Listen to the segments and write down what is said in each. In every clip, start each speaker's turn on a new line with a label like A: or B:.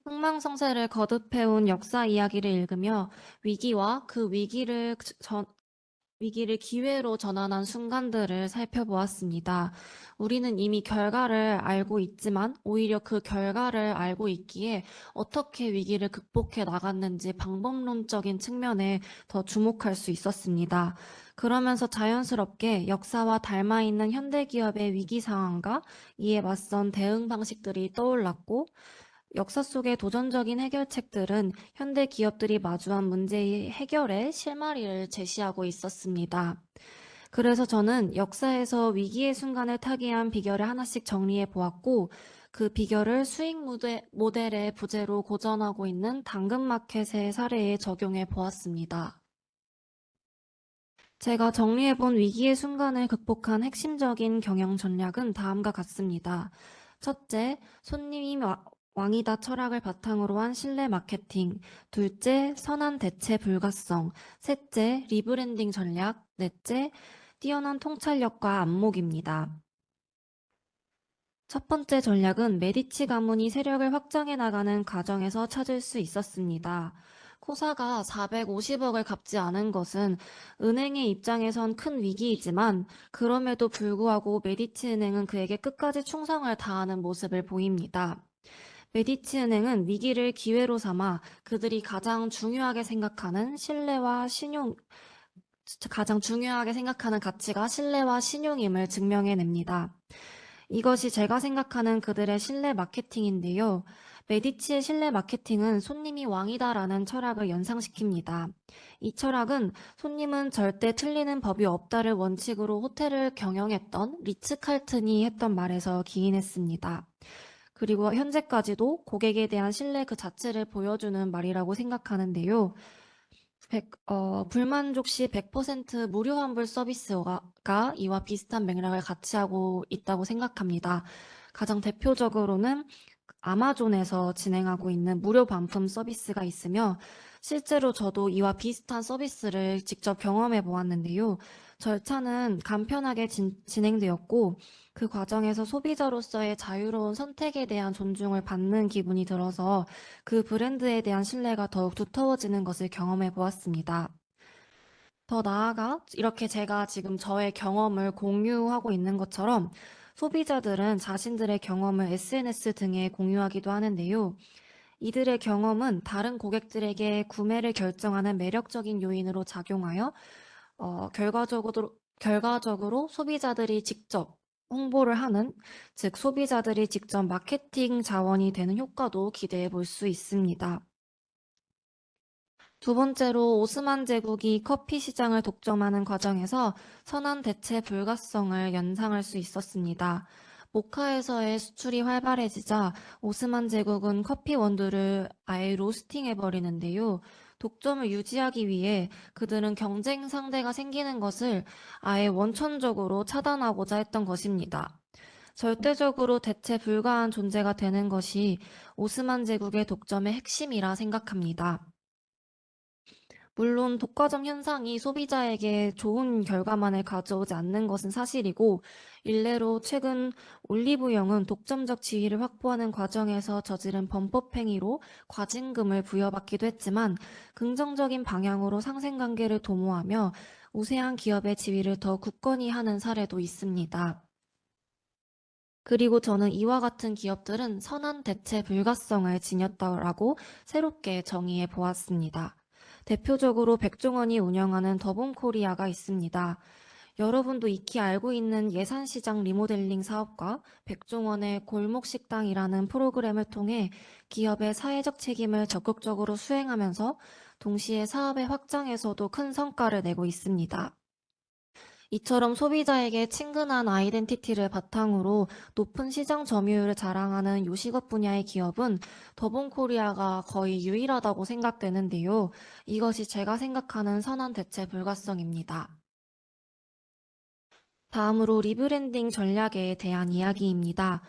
A: 흥망성쇠를 거듭해온 역사 이야기를 읽으며 위기와 그 위기를 기회로 전환한 순간들을 살펴보았습니다. 우리는 이미 결과를 알고 있지만 오히려 그 결과를 알고 있기에 어떻게 위기를 극복해 나갔는지 방법론적인 측면에 더 주목할 수 있었습니다. 그러면서 자연스럽게 역사와 닮아 있는 현대 기업의 위기 상황과 이에 맞선 대응 방식들이 떠올랐고, 역사 속의 도전적인 해결책들은 현대 기업들이 마주한 문제의 해결의 실마리를 제시하고 있었습니다. 그래서 저는 역사에서 위기의 순간을 타개한 비결을 하나씩 정리해 보았고, 그 비결을 수익 모델의 부재로 고전하고 있는 당근마켓의 사례에 적용해 보았습니다. 제가 정리해본 위기의 순간을 극복한 핵심적인 경영 전략은 다음과 같습니다. 첫째, 손님이 왕이다 철학을 바탕으로 한 신뢰 마케팅. 둘째, 선한 대체 불가성. 셋째, 리브랜딩 전략. 넷째, 뛰어난 통찰력과 안목입니다. 첫 번째 전략은 메디치 가문이 세력을 확장해 나가는 과정에서 찾을 수 있었습니다. 코사가 450억을 갚지 않은 것은 은행의 입장에선 큰 위기이지만, 그럼에도 불구하고 메디치 은행은 그에게 끝까지 충성을 다하는 모습을 보입니다. 메디치 은행은 위기를 기회로 삼아 그들이 가장 중요하게 생각하는 가치가 신뢰와 신용임을 증명해냅니다. 이것이 제가 생각하는 그들의 신뢰 마케팅인데요. 메디치의 신뢰 마케팅은 손님이 왕이다라는 철학을 연상시킵니다. 이 철학은 손님은 절대 틀리는 법이 없다를 원칙으로 호텔을 경영했던 리츠 칼튼이 했던 말에서 기인했습니다. 그리고 현재까지도 고객에 대한 신뢰 그 자체를 보여주는 말이라고 생각하는데요. 불만족 시 100% 무료 환불 서비스가 이와 비슷한 맥락을 같이 하고 있다고 생각합니다. 가장 대표적으로는 아마존에서 진행하고 있는 무료 반품 서비스가 있으며, 실제로 저도 이와 비슷한 서비스를 직접 경험해 보았는데요. 절차는 간편하게 진행되었고, 그 과정에서 소비자로서의 자유로운 선택에 대한 존중을 받는 기분이 들어서 그 브랜드에 대한 신뢰가 더욱 두터워지는 것을 경험해 보았습니다. 더 나아가 이렇게 제가 지금 저의 경험을 공유하고 있는 것처럼 소비자들은 자신들의 경험을 SNS 등에 공유하기도 하는데요. 이들의 경험은 다른 고객들에게 구매를 결정하는 매력적인 요인으로 작용하여 결과적으로 소비자들이 직접 홍보를 하는, 즉 소비자들이 직접 마케팅 자원이 되는 효과도 기대해 볼 수 있습니다. 두 번째로, 오스만 제국이 커피 시장을 독점하는 과정에서 선한 대체 불가성을 연상할 수 있었습니다. 모카에서의 수출이 활발해지자 오스만 제국은 커피 원두를 아예 로스팅해버리는데요. 독점을 유지하기 위해 그들은 경쟁 상대가 생기는 것을 아예 원천적으로 차단하고자 했던 것입니다. 절대적으로 대체 불가한 존재가 되는 것이 오스만 제국의 독점의 핵심이라 생각합니다. 물론 독과점 현상이 소비자에게 좋은 결과만을 가져오지 않는 것은 사실이고, 일례로 최근 올리브영은 독점적 지위를 확보하는 과정에서 저지른 범법 행위로 과징금을 부여받기도 했지만, 긍정적인 방향으로 상생관계를 도모하며 우세한 기업의 지위를 더 굳건히 하는 사례도 있습니다. 그리고 저는 이와 같은 기업들은 선한 대체 불가성을 지녔다라고 새롭게 정의해 보았습니다. 대표적으로 백종원이 운영하는 더본코리아가 있습니다. 여러분도 익히 알고 있는 예산시장 리모델링 사업과 백종원의 골목식당이라는 프로그램을 통해 기업의 사회적 책임을 적극적으로 수행하면서 동시에 사업의 확장에서도 큰 성과를 내고 있습니다. 이처럼 소비자에게 친근한 아이덴티티를 바탕으로 높은 시장 점유율을 자랑하는 요식업 분야의 기업은 더본코리아가 거의 유일하다고 생각되는데요. 이것이 제가 생각하는 선한 대체 불가성입니다. 다음으로 리브랜딩 전략에 대한 이야기입니다.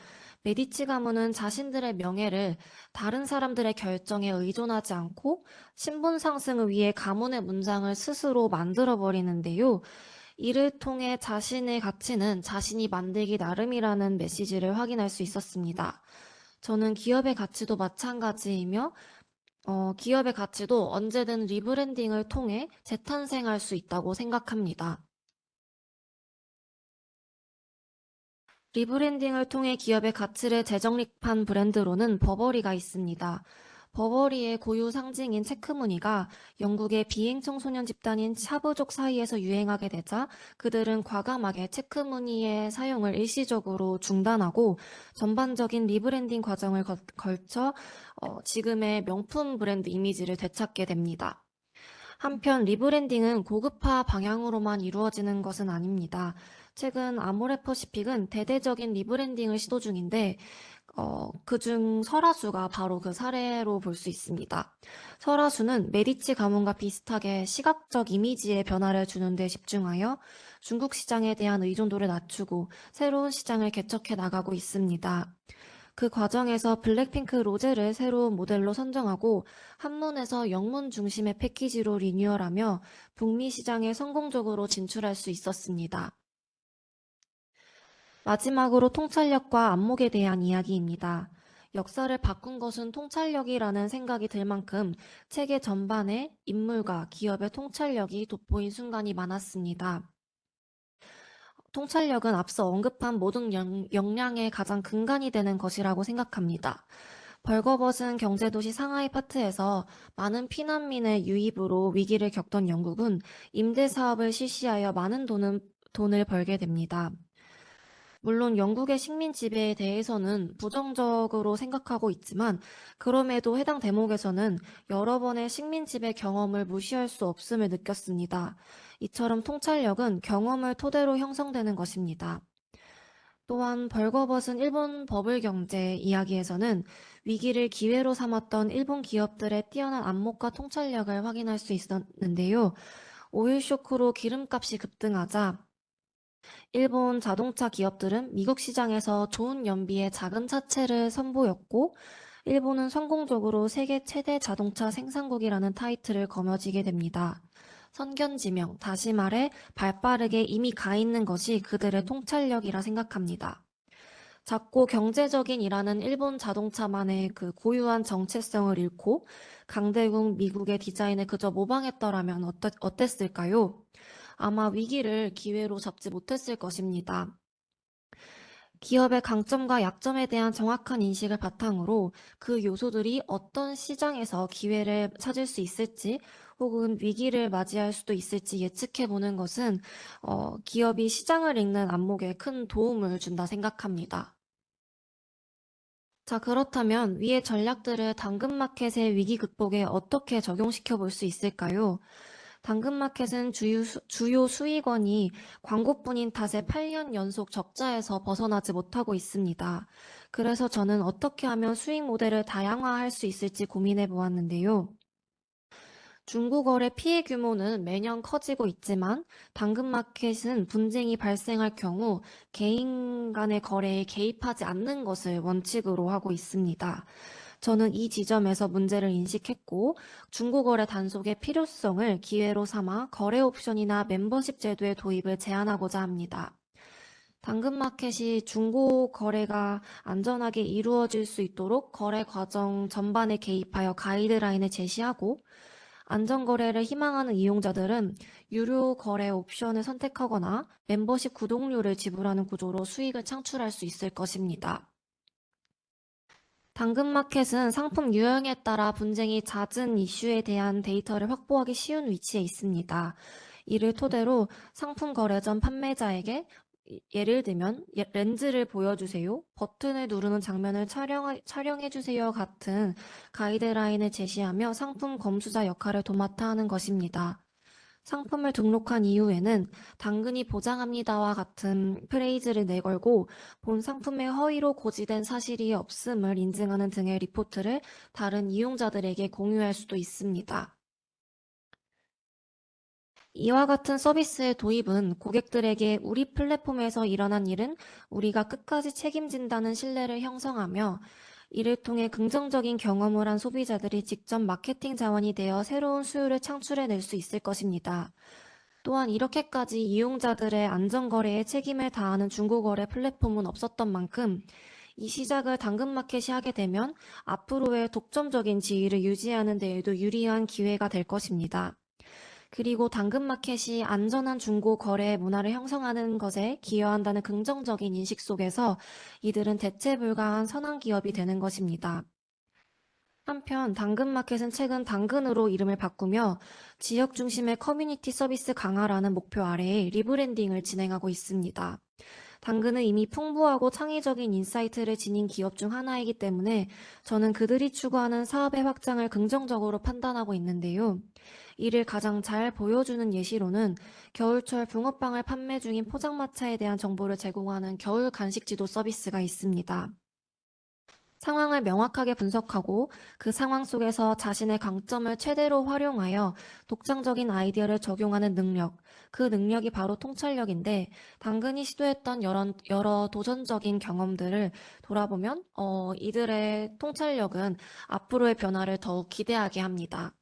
A: 메디치 가문은 자신들의 명예를 다른 사람들의 결정에 의존하지 않고 신분 상승을 위해 가문의 문장을 스스로 만들어 버리는데요. 이를 통해 자신의 가치는 자신이 만들기 나름이라는 메시지를 확인할 수 있었습니다. 저는 기업의 가치도 마찬가지이며, 기업의 가치도 언제든 리브랜딩을 통해 재탄생할 수 있다고 생각합니다. 리브랜딩을 통해 기업의 가치를 재정립한 브랜드로는 버버리가 있습니다. 버버리의 고유 상징인 체크무늬가 영국의 비행 청소년 집단인 샤브족 사이에서 유행하게 되자 그들은 과감하게 체크무늬의 사용을 일시적으로 중단하고 전반적인 리브랜딩 과정을 걸쳐 지금의 명품 브랜드 이미지를 되찾게 됩니다. 한편 리브랜딩은 고급화 방향으로만 이루어지는 것은 아닙니다. 최근 아모레퍼시픽은 대대적인 리브랜딩을 시도 중인데 그중 설화수가 바로 그 사례로 볼 수 있습니다. 설화수는 메디치 가문과 비슷하게 시각적 이미지의 변화를 주는 데 집중하여 중국 시장에 대한 의존도를 낮추고 새로운 시장을 개척해 나가고 있습니다. 그 과정에서 블랙핑크 로제를 새로운 모델로 선정하고 한문에서 영문 중심의 패키지로 리뉴얼하며 북미 시장에 성공적으로 진출할 수 있었습니다. 마지막으로 통찰력과 안목에 대한 이야기입니다. 역사를 바꾼 것은 통찰력이라는 생각이 들 만큼 체계 전반에 인물과 기업의 통찰력이 돋보인 순간이 많았습니다. 통찰력은 앞서 언급한 모든 역량의 가장 근간이 되는 것이라고 생각합니다. 벌거벗은 경제도시 상하이 파트에서 많은 피난민의 유입으로 위기를 겪던 영국은 임대사업을 실시하여 많은 돈을 벌게 됩니다. 물론 영국의 식민 지배에 대해서는 부정적으로 생각하고 있지만 그럼에도 해당 대목에서는 여러 번의 식민 지배 경험을 무시할 수 없음을 느꼈습니다. 이처럼 통찰력은 경험을 토대로 형성되는 것입니다. 또한 벌거벗은 일본 버블 경제 이야기에서는 위기를 기회로 삼았던 일본 기업들의 뛰어난 안목과 통찰력을 확인할 수 있었는데요. 오일 쇼크로 기름값이 급등하자 일본 자동차 기업들은 미국 시장에서 좋은 연비의 작은 차체를 선보였고, 일본은 성공적으로 세계 최대 자동차 생산국이라는 타이틀을 거머쥐게 됩니다. 선견지명, 다시 말해 발빠르게 이미 가 있는 것이 그들의 통찰력이라 생각합니다. 작고 경제적인이라는 일본 자동차만의 그 고유한 정체성을 잃고 강대국 미국의 디자인을 그저 모방했더라면 어땠을까요? 아마 위기를 기회로 잡지 못했을 것입니다. 기업의 강점과 약점에 대한 정확한 인식을 바탕으로 그 요소들이 어떤 시장에서 기회를 찾을 수 있을지 혹은 위기를 맞이할 수도 있을지 예측해 보는 것은 기업이 시장을 읽는 안목에 큰 도움을 준다 생각합니다. 자, 그렇다면 위의 전략들을 당근마켓의 위기 극복에 어떻게 적용시켜 볼 수 있을까요? 당근마켓은 주요 수익원이 광고뿐인 탓에 8년 연속 적자에서 벗어나지 못하고 있습니다. 그래서 저는 어떻게 하면 수익 모델을 다양화할 수 있을지 고민해 보았는데요. 중고거래 피해 규모는 매년 커지고 있지만 당근마켓은 분쟁이 발생할 경우 개인 간의 거래에 개입하지 않는 것을 원칙으로 하고 있습니다. 저는 이 지점에서 문제를 인식했고 중고거래 단속의 필요성을 기회로 삼아 거래 옵션이나 멤버십 제도의 도입을 제안하고자 합니다. 당근마켓이 중고 거래가 안전하게 이루어질 수 있도록 거래 과정 전반에 개입하여 가이드라인을 제시하고 안전거래를 희망하는 이용자들은 유료 거래 옵션을 선택하거나 멤버십 구독료를 지불하는 구조로 수익을 창출할 수 있을 것입니다. 당근마켓은 상품 유형에 따라 분쟁이 잦은 이슈에 대한 데이터를 확보하기 쉬운 위치에 있습니다. 이를 토대로 상품 거래 전 판매자에게 예를 들면 렌즈를 보여주세요, 버튼을 누르는 장면을 촬영해주세요 같은 가이드라인을 제시하며 상품 검수자 역할을 도맡아 하는 것입니다. 상품을 등록한 이후에는 당근이 보장합니다와 같은 프레이즈를 내걸고 본 상품의 허위로 고지된 사실이 없음을 인증하는 등의 리포트를 다른 이용자들에게 공유할 수도 있습니다. 이와 같은 서비스의 도입은 고객들에게 우리 플랫폼에서 일어난 일은 우리가 끝까지 책임진다는 신뢰를 형성하며 이를 통해 긍정적인 경험을 한 소비자들이 직접 마케팅 자원이 되어 새로운 수요를 창출해낼 수 있을 것입니다. 또한 이렇게까지 이용자들의 안전거래에 책임을 다하는 중고거래 플랫폼은 없었던 만큼 이 시작을 당근마켓이 하게 되면 앞으로의 독점적인 지위를 유지하는 데에도 유리한 기회가 될 것입니다. 그리고 당근마켓이 안전한 중고 거래 문화를 형성하는 것에 기여한다는 긍정적인 인식 속에서 이들은 대체 불가한 선한 기업이 되는 것입니다. 한편 당근마켓은 최근 당근으로 이름을 바꾸며 지역 중심의 커뮤니티 서비스 강화라는 목표 아래에 리브랜딩을 진행하고 있습니다. 당근은 이미 풍부하고 창의적인 인사이트를 지닌 기업 중 하나이기 때문에 저는 그들이 추구하는 사업의 확장을 긍정적으로 판단하고 있는데요. 이를 가장 잘 보여주는 예시로는 겨울철 붕어빵을 판매 중인 포장마차에 대한 정보를 제공하는 겨울 간식 지도 서비스가 있습니다. 상황을 명확하게 분석하고 그 상황 속에서 자신의 강점을 최대로 활용하여 독창적인 아이디어를 적용하는 능력, 그 능력이 바로 통찰력인데 당근이 시도했던 여러 도전적인 경험들을 돌아보면 이들의 통찰력은 앞으로의 변화를 더욱 기대하게 합니다.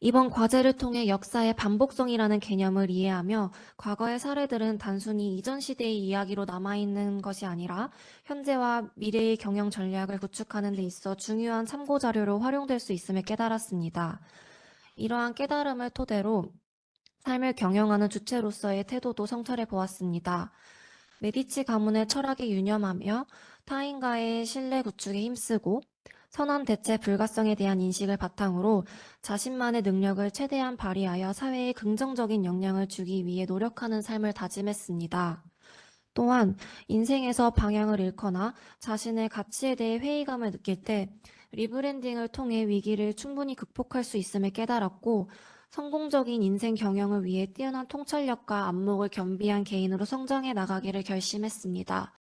A: 이번 과제를 통해 역사의 반복성이라는 개념을 이해하며 과거의 사례들은 단순히 이전 시대의 이야기로 남아있는 것이 아니라 현재와 미래의 경영 전략을 구축하는 데 있어 중요한 참고 자료로 활용될 수 있음을 깨달았습니다. 이러한 깨달음을 토대로 삶을 경영하는 주체로서의 태도도 성찰해 보았습니다. 메디치 가문의 철학에 유념하며 타인과의 신뢰 구축에 힘쓰고 선한 대체 불가성에 대한 인식을 바탕으로 자신만의 능력을 최대한 발휘하여 사회에 긍정적인 영향을 주기 위해 노력하는 삶을 다짐했습니다. 또한 인생에서 방향을 잃거나 자신의 가치에 대해 회의감을 느낄 때 리브랜딩을 통해 위기를 충분히 극복할 수 있음을 깨달았고 성공적인 인생 경영을 위해 뛰어난 통찰력과 안목을 겸비한 개인으로 성장해 나가기를 결심했습니다.